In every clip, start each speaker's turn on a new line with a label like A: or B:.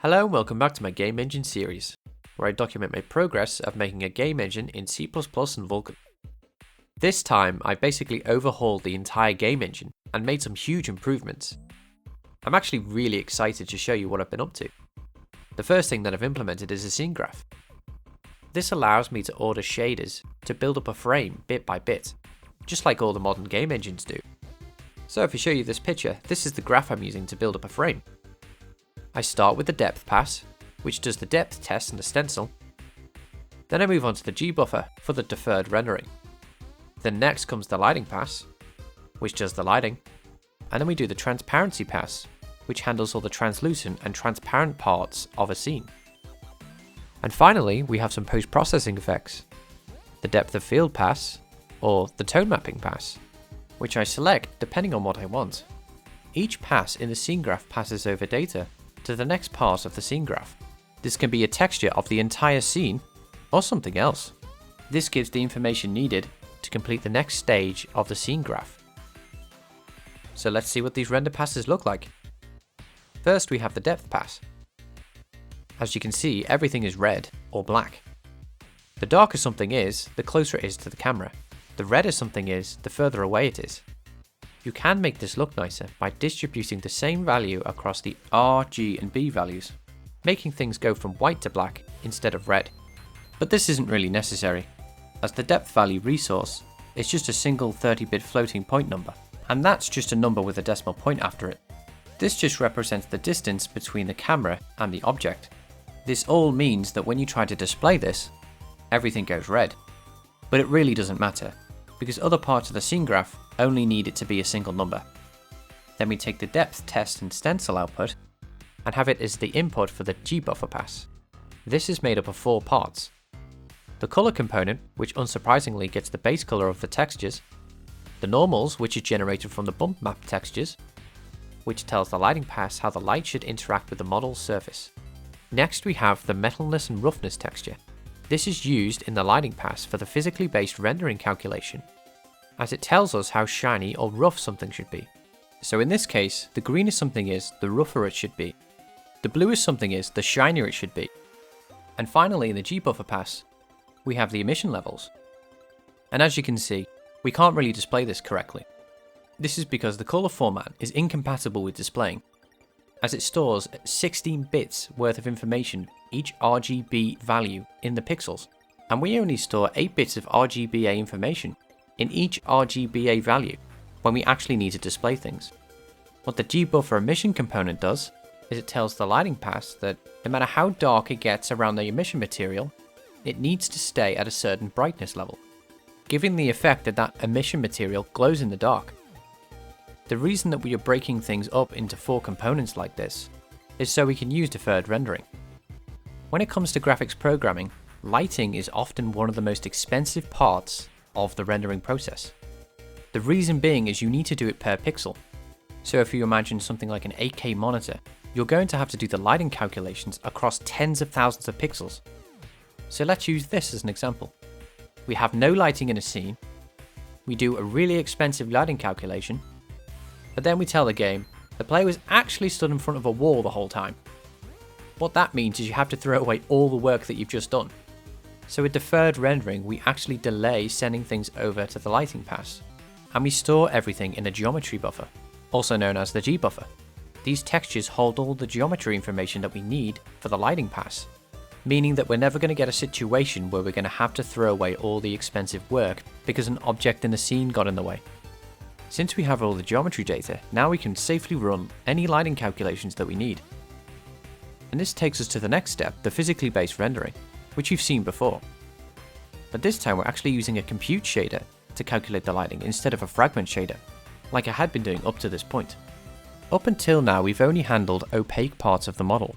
A: Hello and welcome back to my game engine series, where I document my progress of making a game engine in C++ and Vulkan. This time I basically overhauled the entire game engine and made some huge improvements. I'm actually really excited to show you what I've been up to. The first thing that I've implemented is a scene graph. This allows me to order shaders to build up a frame bit by bit, just like all the modern game engines do. So if I show you this picture, this is the graph I'm using to build up a frame. I start with the depth pass, which does the depth test and the stencil. Then I move on to the G-buffer for the deferred rendering. Then next comes the lighting pass, which does the lighting. And then we do the transparency pass, which handles all the translucent and transparent parts of a scene. And finally, we have some post-processing effects. The depth of field pass, or the tone mapping pass, which I select depending on what I want. Each pass in the scene graph passes over data to the next part of the scene graph. This can be a texture of the entire scene or something else. This gives the information needed to complete the next stage of the scene graph. So let's see what these render passes look like. First we have the depth pass. As you can see, everything is red or black. The darker something is, the closer it is to the camera. The redder something is, the further away it is. You can make this look nicer by distributing the same value across the R, G and B values, making things go from white to black instead of red. But this isn't really necessary, as the depth value resource is just a single 30-bit floating point number, and that's just a number with a decimal point after it. This just represents the distance between the camera and the object. This all means that when you try to display this, everything goes red. But it really doesn't matter, because other parts of the scene graph only need it to be a single number. Then we take the depth test and stencil output and have it as the input for the G-buffer pass. This is made up of 4 parts. The color component, which unsurprisingly gets the base color of the textures, the normals, which is generated from the bump map textures, which tells the lighting pass how the light should interact with the model's surface. Next we have the metalness and roughness texture. This is used in the lighting pass for the physically based rendering calculation, as it tells us how shiny or rough something should be. So in this case, the greener something is, the rougher it should be. The bluer something is, the shinier it should be. And finally in the G-buffer pass, we have the emission levels. And as you can see, we can't really display this correctly. This is because the color format is incompatible with displaying, as it stores 16 bits worth of information each RGB value in the pixels, and we only store 8 bits of RGBA information in each RGBA value when we actually need to display things. What the G-buffer emission component does is it tells the lighting pass that no matter how dark it gets around the emission material, it needs to stay at a certain brightness level, giving the effect that that emission material glows in the dark. The reason that we are breaking things up into 4 components like this is so we can use deferred rendering. When it comes to graphics programming, lighting is often one of the most expensive parts of the rendering process. The reason being is you need to do it per pixel. So if you imagine something like an 8K monitor, you're going to have to do the lighting calculations across tens of thousands of pixels. So let's use this as an example. We have no lighting in a scene, we do a really expensive lighting calculation, but then we tell the game the player was actually stood in front of a wall the whole time. What that means is you have to throw away all the work that you've just done. So with deferred rendering, we actually delay sending things over to the lighting pass, and we store everything in a geometry buffer, also known as the G-buffer. These textures hold all the geometry information that we need for the lighting pass, meaning that we're never going to get a situation where we're going to have to throw away all the expensive work because an object in the scene got in the way. Since we have all the geometry data, now we can safely run any lighting calculations that we need. And this takes us to the next step, the physically based rendering, which you've seen before. But this time we're actually using a compute shader to calculate the lighting instead of a fragment shader, like I had been doing up to this point. Up until now we've only handled opaque parts of the model,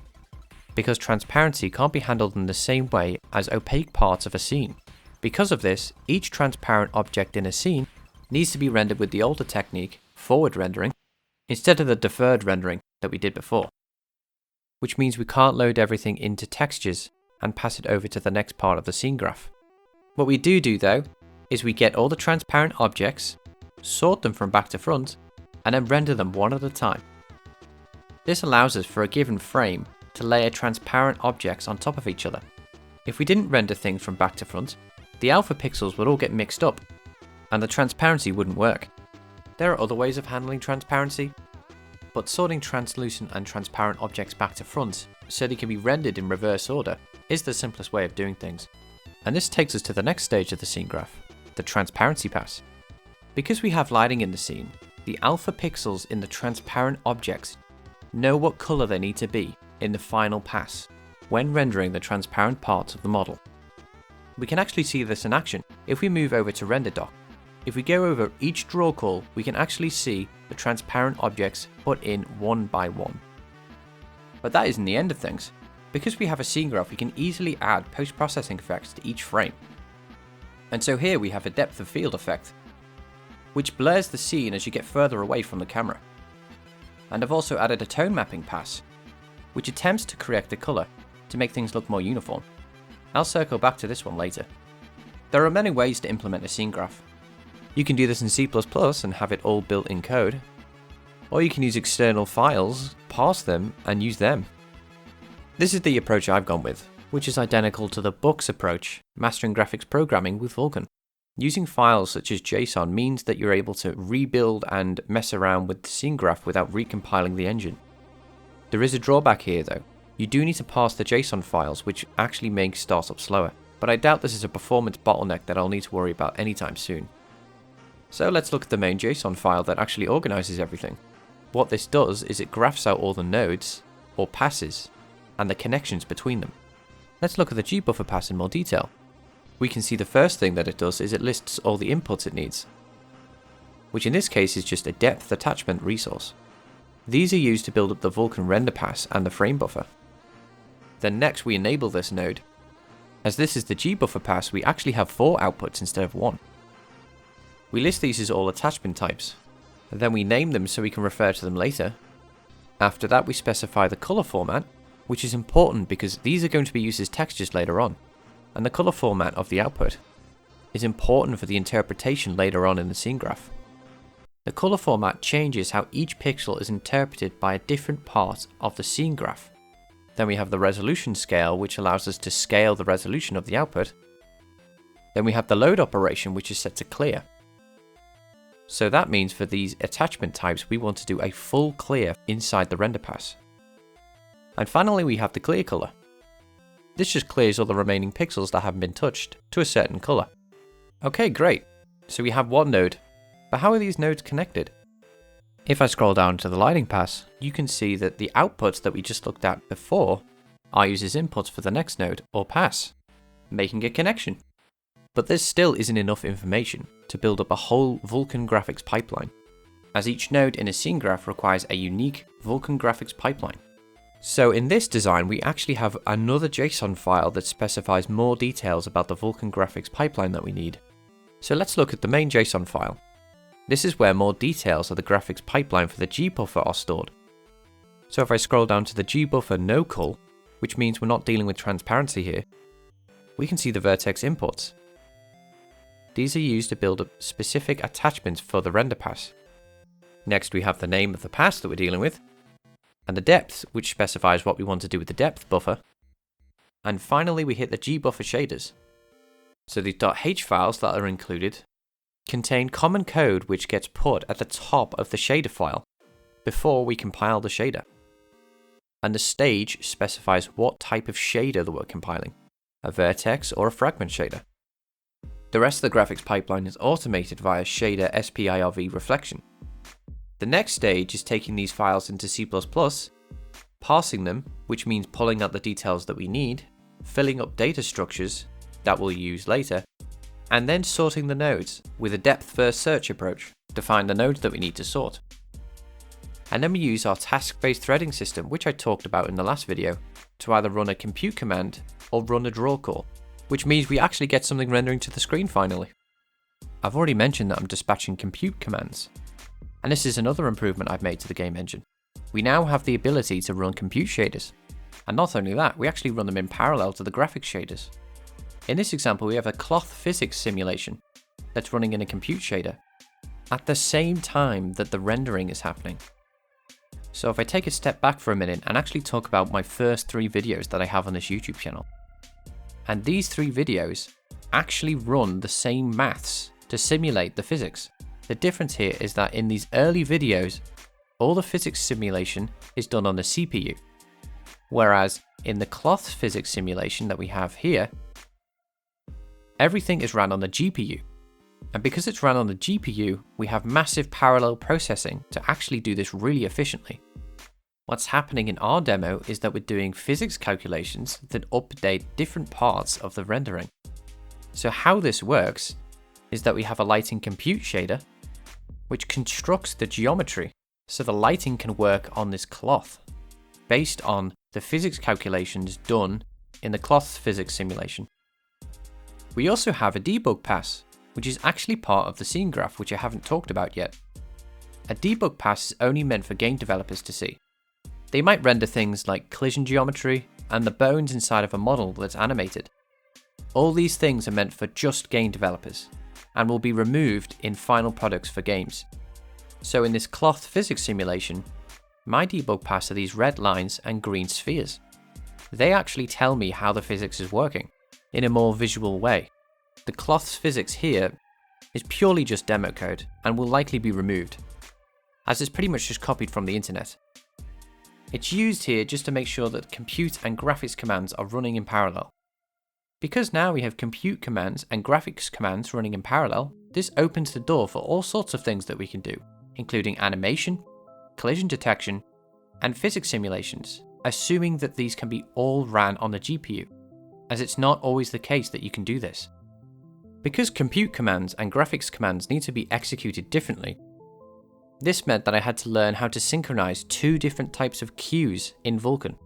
A: because transparency can't be handled in the same way as opaque parts of a scene. Because of this, each transparent object in a scene needs to be rendered with the older technique, forward rendering, instead of the deferred rendering that we did before. Which means we can't load everything into textures and pass it over to the next part of the scene graph. What we do though, is we get all the transparent objects, sort them from back to front, and then render them one at a time. This allows us for a given frame to layer transparent objects on top of each other. If we didn't render things from back to front, the alpha pixels would all get mixed up, and the transparency wouldn't work. There are other ways of handling transparency, but sorting translucent and transparent objects back to front so they can be rendered in reverse order is the simplest way of doing things. And this takes us to the next stage of the scene graph, the transparency pass. Because we have lighting in the scene, the alpha pixels in the transparent objects know what colour they need to be in the final pass when rendering the transparent parts of the model. We can actually see this in action if we move over to render dock. If we go over each draw call, we can actually see the transparent objects put in one by one. But that isn't the end of things. Because we have a scene graph, we can easily add post-processing effects to each frame. And so here we have a depth of field effect, which blurs the scene as you get further away from the camera. And I've also added a tone mapping pass, which attempts to correct the colour to make things look more uniform. I'll circle back to this one later. There are many ways to implement a scene graph. You can do this in C++ and have it all built in code, or you can use external files, parse them, and use them. This is the approach I've gone with, which is identical to the Book's approach, mastering graphics programming with Vulkan. Using files such as JSON means that you're able to rebuild and mess around with the scene graph without recompiling the engine. There is a drawback here though. You do need to parse the JSON files, which actually makes startup slower, but I doubt this is a performance bottleneck that I'll need to worry about anytime soon. So let's look at the main JSON file that actually organizes everything. What this does is it graphs out all the nodes, or passes, and the connections between them. Let's look at the gbuffer pass in more detail. We can see the first thing that it does is it lists all the inputs it needs, which in this case is just a depth attachment resource. These are used to build up the Vulkan render pass and the frame buffer. Then next we enable this node. As this is the gbuffer pass, we actually have 4 outputs instead of 1. We list these as all attachment types, and then we name them so we can refer to them later. After that we specify the color format, which is important because these are going to be used as textures later on, and the color format of the output is important for the interpretation later on in the scene graph. The color format changes how each pixel is interpreted by a different part of the scene graph. Then we have the resolution scale, which allows us to scale the resolution of the output. Then we have the load operation, which is set to clear. So that means for these attachment types, we want to do a full clear inside the render pass. And finally, we have the clear color. This just clears all the remaining pixels that haven't been touched to a certain color. Okay, great. So we have one node, but how are these nodes connected? If I scroll down to the lighting pass, you can see that the outputs that we just looked at before are used as inputs for the next node or pass, making a connection. But this still isn't enough information to build up a whole Vulkan graphics pipeline, as each node in a scene graph requires a unique Vulkan graphics pipeline. So in this design, we actually have another JSON file that specifies more details about the Vulkan graphics pipeline that we need. So let's look at the main JSON file. This is where more details of the graphics pipeline for the gbuffer are stored. So if I scroll down to the gbuffer no cull, which means we're not dealing with transparency here, we can see the vertex imports. These are used to build up specific attachments for the render pass. Next we have the name of the pass that we're dealing with, and the depth, which specifies what we want to do with the depth buffer. And finally we hit the gbuffer shaders. So the .h files that are included contain common code which gets put at the top of the shader file before we compile the shader. And the stage specifies what type of shader that we're compiling, a vertex or a fragment shader. The rest of the graphics pipeline is automated via shader SPIRV reflection. The next stage is taking these files into C++, parsing them, which means pulling out the details that we need, filling up data structures that we'll use later, and then sorting the nodes with a depth-first search approach to find the nodes that we need to sort. And then we use our task-based threading system, which I talked about in the last video, to either run a compute command or run a draw call, which means we actually get something rendering to the screen finally. I've already mentioned that I'm dispatching compute commands, and this is another improvement I've made to the game engine. We now have the ability to run compute shaders, and not only that, we actually run them in parallel to the graphics shaders. In this example, we have a cloth physics simulation that's running in a compute shader at the same time that the rendering is happening. So if I take a step back for a minute and actually talk about my first 3 videos that I have on this YouTube channel. And these 3 videos actually run the same maths to simulate the physics. The difference here is that in these early videos, all the physics simulation is done on the CPU. Whereas in the cloth physics simulation that we have here, everything is ran on the GPU. And because it's run on the GPU, we have massive parallel processing to actually do this really efficiently. What's happening in our demo is that we're doing physics calculations that update different parts of the rendering. So how this works is that we have a lighting compute shader, which constructs the geometry so the lighting can work on this cloth, based on the physics calculations done in the cloth physics simulation. We also have a debug pass, which is actually part of the scene graph, which I haven't talked about yet. A debug pass is only meant for game developers to see. They might render things like collision geometry and the bones inside of a model that's animated. All these things are meant for just game developers and will be removed in final products for games. So in this cloth physics simulation, my debug pass are these red lines and green spheres. They actually tell me how the physics is working in a more visual way. The cloth's physics here is purely just demo code and will likely be removed, as it's pretty much just copied from the internet. It's used here just to make sure that compute and graphics commands are running in parallel. Because now we have compute commands and graphics commands running in parallel, this opens the door for all sorts of things that we can do, including animation, collision detection, and physics simulations, assuming that these can be all ran on the GPU, as it's not always the case that you can do this. Because compute commands and graphics commands need to be executed differently, this meant that I had to learn how to synchronize 2 different types of queues in Vulkan,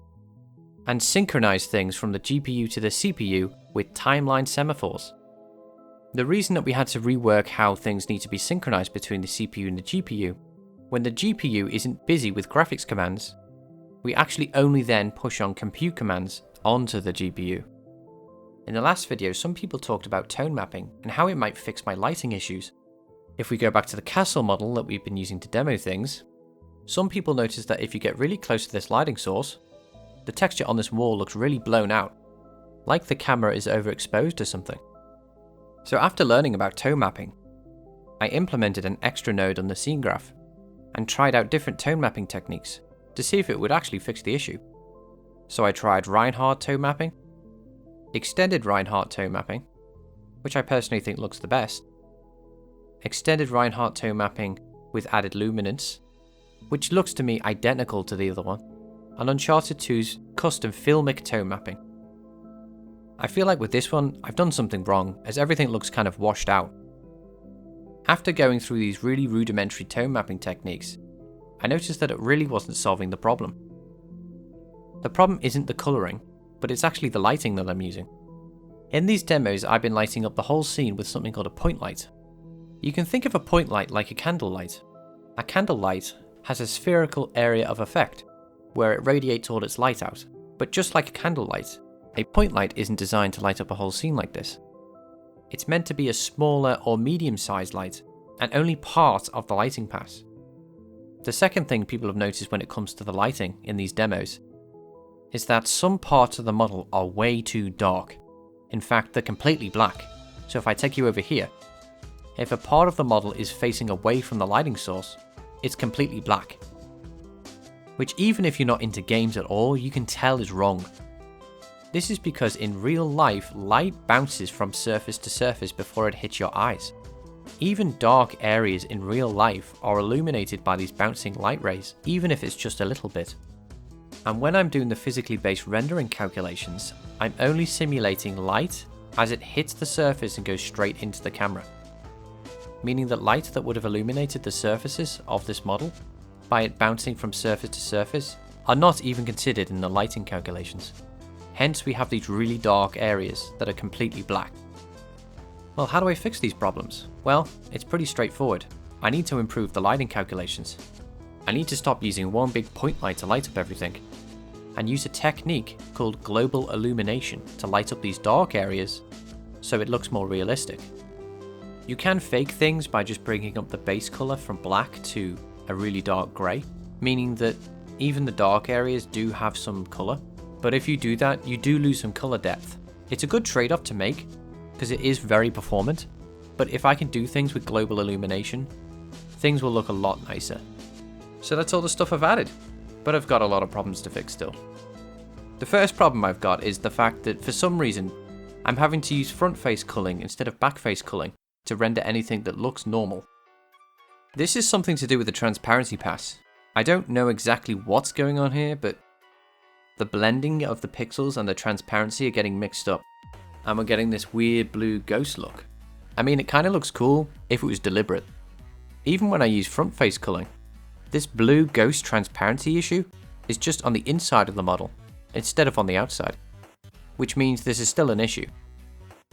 A: and synchronize things from the GPU to the CPU with timeline semaphores. The reason that we had to rework how things need to be synchronized between the CPU and the GPU, when the GPU isn't busy with graphics commands, we actually only then push on compute commands onto the GPU. In the last video, some people talked about tone mapping and how it might fix my lighting issues. If we go back to the castle model that we've been using to demo things, some people noticed that if you get really close to this lighting source, the texture on this wall looks really blown out, like the camera is overexposed to something. So after learning about tone mapping, I implemented an extra node on the scene graph and tried out different tone mapping techniques to see if it would actually fix the issue. So I tried Reinhardt tone mapping, extended Reinhardt tone mapping, which I personally think looks the best, extended Reinhardt tone mapping with added luminance, which looks to me identical to the other one, and Uncharted 2's custom filmic tone mapping. I feel like with this one, I've done something wrong, as everything looks kind of washed out. After going through these really rudimentary tone mapping techniques, I noticed that it really wasn't solving the problem. The problem isn't the colouring, but it's actually the lighting that I'm using. In these demos, I've been lighting up the whole scene with something called a point light. You can think of a point light like a candle light. A candle light has a spherical area of effect, where it radiates all its light out, but just like a candle light, a point light isn't designed to light up a whole scene like this. It's meant to be a smaller or medium-sized light, and only part of the lighting pass. The second thing people have noticed when it comes to the lighting in these demos is that some parts of the model are way too dark. In fact, they're completely black. So if I take you over here, if a part of the model is facing away from the lighting source, it's completely black. Which even if you're not into games at all, you can tell is wrong. This is because in real life, light bounces from surface to surface before it hits your eyes. Even dark areas in real life are illuminated by these bouncing light rays, even if it's just a little bit. And when I'm doing the physically based rendering calculations, I'm only simulating light as it hits the surface and goes straight into the camera. Meaning that light that would have illuminated the surfaces of this model, by it bouncing from surface to surface, are not even considered in the lighting calculations. Hence we have these really dark areas that are completely black. Well, how do I fix these problems? Well, it's pretty straightforward. I need to improve the lighting calculations. I need to stop using one big point light to light up everything, and use a technique called global illumination to light up these dark areas so it looks more realistic. You can fake things by just bringing up the base colour from black to a really dark grey, meaning that even the dark areas do have some colour, but if you do that, you do lose some colour depth. It's a good trade-off to make, because it is very performant, but if I can do things with global illumination, things will look a lot nicer. So that's all the stuff I've added, but I've got a lot of problems to fix still. The first problem I've got is the fact that for some reason, I'm having to use front face culling instead of back face culling to render anything that looks normal. This is something to do with the transparency pass. I don't know exactly what's going on here, but the blending of the pixels and the transparency are getting mixed up, and we're getting this weird blue ghost look. I mean, it kind of looks cool if it was deliberate. Even when I use front face culling, this blue ghost transparency issue is just on the inside of the model, instead of on the outside, which means this is still an issue.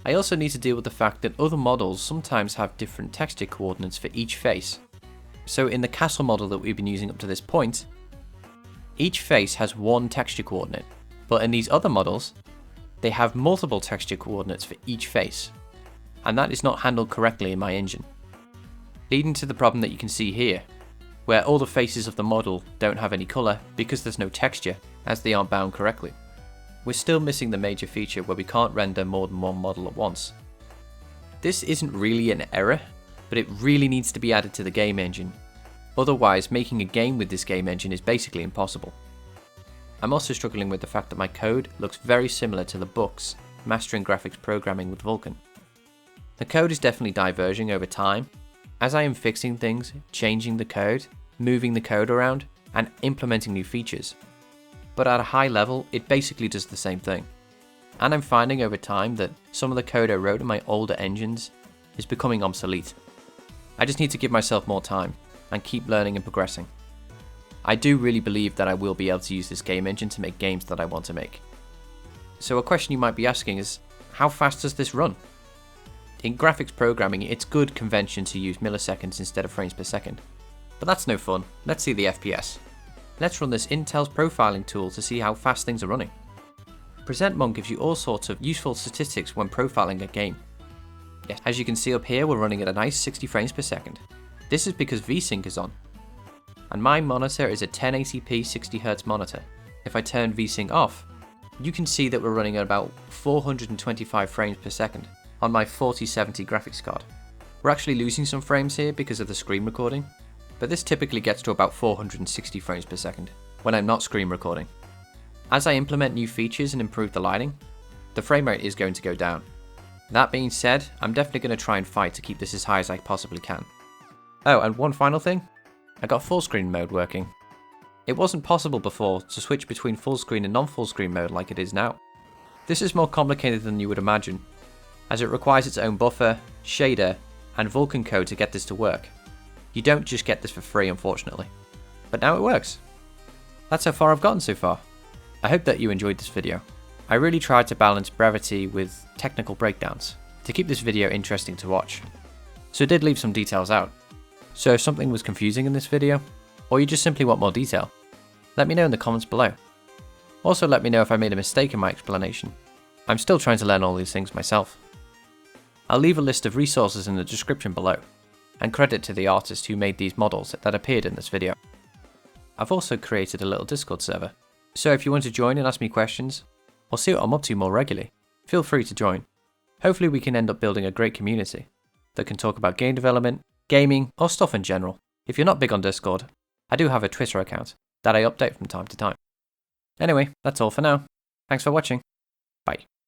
A: I also need to deal with the fact that other models sometimes have different texture coordinates for each face. So in the castle model that we've been using up to this point, each face has one texture coordinate, but in these other models, they have multiple texture coordinates for each face, and that is not handled correctly in my engine, leading to the problem that you can see here, where all the faces of the model don't have any colour because there's no texture, as they aren't bound correctly. We're still missing the major feature where we can't render more than one model at once. This isn't really an error, but it really needs to be added to the game engine. Otherwise, making a game with this game engine is basically impossible. I'm also struggling with the fact that my code looks very similar to the books, Mastering Graphics Programming with Vulkan. The code is definitely diverging over time, as I am fixing things, changing the code, moving the code around, and implementing new features. But at a high level, it basically does the same thing. And I'm finding over time that some of the code I wrote in my older engines is becoming obsolete. I just need to give myself more time and keep learning and progressing. I do really believe that I will be able to use this game engine to make games that I want to make. So a question you might be asking is, how fast does this run? In graphics programming, it's good convention to use milliseconds instead of frames per second. But that's no fun. Let's see the FPS. Let's run this Intel's profiling tool to see how fast things are running. PresentMon gives you all sorts of useful statistics when profiling a game. Yes, as you can see up here, we're running at a nice 60 frames per second. This is because VSync is on. And my monitor is a 1080p 60Hz monitor. If I turn VSync off, you can see that we're running at about 425 frames per second on my 4070 graphics card. We're actually losing some frames here because of the screen recording, but this typically gets to about 460 frames per second when I'm not screen recording. As I implement new features and improve the lighting, the frame rate is going to go down. That being said, I'm definitely going to try and fight to keep this as high as I possibly can. Oh, and one final thing, I got full screen mode working. It wasn't possible before to switch between full screen and non-full screen mode like it is now. This is more complicated than you would imagine, as it requires its own buffer, shader, and Vulkan code to get this to work. You don't just get this for free, unfortunately. But now it works. That's how far I've gotten so far. I hope that you enjoyed this video. I really tried to balance brevity with technical breakdowns to keep this video interesting to watch. So I did leave some details out. So if something was confusing in this video, or you just simply want more detail, let me know in the comments below. Also let me know if I made a mistake in my explanation. I'm still trying to learn all these things myself. I'll leave a list of resources in the description below, and credit to the artist who made these models that appeared in this video. I've also created a little Discord server, so if you want to join and ask me questions, or see what I'm up to more regularly, feel free to join. Hopefully we can end up building a great community that can talk about game development, gaming, or stuff in general. If you're not big on Discord, I do have a Twitter account that I update from time to time. Anyway, that's all for now. Thanks for watching. Bye.